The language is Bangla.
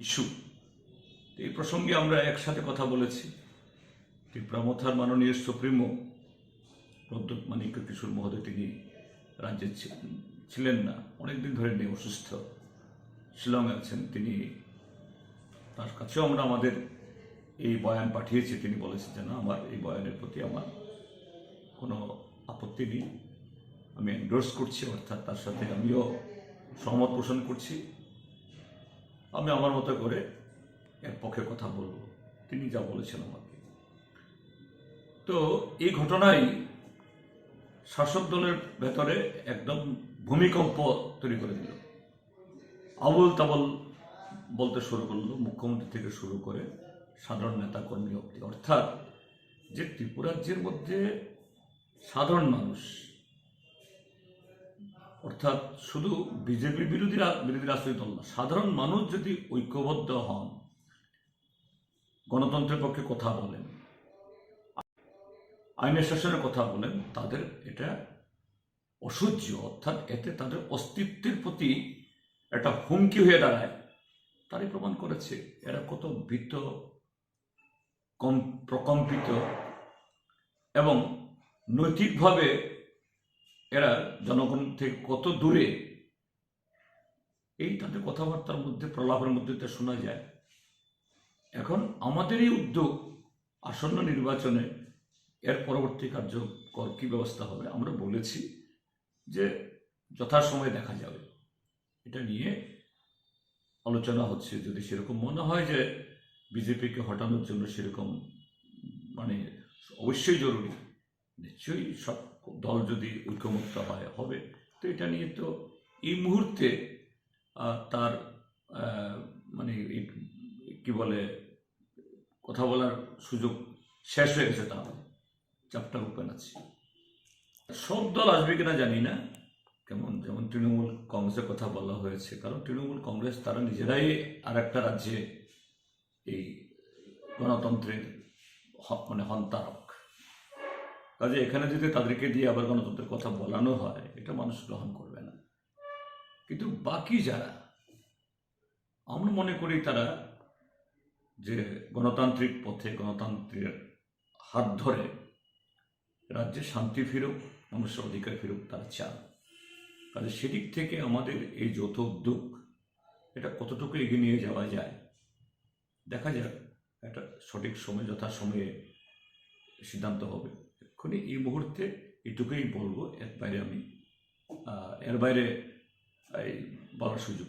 ইস্যু। এই প্রসঙ্গে আমরা একসাথে কথা বলেছি। ত্রিপুরা মোথার মাননীয় সুপ্রিমো প্রদ্যোৎ মানিক্য কিশোর মহোদয়, তিনি রাজ্যে ছিলেন না, অনেকদিন ধরে নেই, অসুস্থ, শিলংয়ে আছেন। তিনি, তার কাছেও আমরা আমাদের এই বয়ান পাঠিয়েছি। তিনি বলেছেন যে না, আমার এই বয়ানের প্রতি আমার কোনো আপত্তি নেই, আমি এন্ডোর্স করছি, অর্থাৎ তার সাথে আমিও সহমত পোষণ করছি, আমি আমার মতো করে এর পক্ষে কথা বলবো। তিনি যা বলেছেন আমাকে। তো এই ঘটনাই শাসক দলের ভেতরে একদম ভূমিকম্প তৈরি করে দিল। আবল তাবল বলতে শুরু করলো, মুখ্যমন্ত্রী থেকে শুরু করে সাধারণ নেতা কর্মী অব্দি। অর্থাৎ যে ত্রিপুরাজ্যের মধ্যে সাধারণ মানুষ, অর্থাৎ শুধু বিজেপি বিরোধী রাজনৈতিক দল না, সাধারণ মানুষ যদি ঐক্যবদ্ধ হন, গণতন্ত্রের পক্ষে কথা বলেন, আইনের শাসনের কথা বলেন, তাদের এটা অসহ্য, অর্থাৎ এতে তাদের অস্তিত্বের প্রতি একটা হুমকি হয়ে দাঁড়ায়। তারই প্রমাণ করেছে এরা কত ভীত, প্রকম্পিত এবং নৈতিকভাবে এরা জনগণ থেকে কত দূরে, এই তাদের কথাবার্তার মধ্যে, প্রলাপের মধ্যে তা শোনা যায়। এখন আমাদের এই উদ্যোগ, আসন্ন নির্বাচনে এর পরবর্তী কার্যকর কী ব্যবস্থা হবে আমরা বলেছি যে যথাসময়ে দেখা যাবে। এটা নিয়ে আলোচনা হচ্ছে। যদি সেরকম মনে হয় যে বিজেপিকে হটানোর জন্য সেরকম মানে অবশ্যই জরুরি, নিশ্চয়ই সব দল যদি ঐক্যমত্য হবে, তো এটা নিয়ে তো এই মুহূর্তে তার মানে কি বলে কথা বলার সুযোগ শেষ হয়ে গেছে, তাহলে চ্যাপ্টার ওপেন আছে। সব দল আসবে কিনা জানি না, যেমন তৃণমূল কংগ্রেসের কথা বলা হয়েছে, কারণ তৃণমূল কংগ্রেস তারা নিজেরাই আর একটা রাজ্যে এই গণতন্ত্রের মানে হন্তারক। কাজে এখানে যদি তাদেরকে দিয়ে আবার গণতন্ত্রের কথা বলানো হয়, এটা মানুষ গ্রহণ করবে না। কিন্তু বাকি যারা, আমরা মনে করি তারা যে গণতান্ত্রিক পথে, গণতন্ত্রের হাত ধরে রাজ্যে শান্তি ফিরুক, মানুষের অধিকার ফিরুক, তারা চান। কাজে সেদিক থেকে আমাদের এই যৌথ উদ্যোগ, এটা কতটুকু এগিয়ে নিয়ে যাওয়া যায় দেখা যাক। একটা সঠিক সময়, যথাসময়ে সিদ্ধান্ত হবে। এক্ষুনি এই মুহূর্তে এটুকুই বলবো, এর বাইরে বলার সুযোগ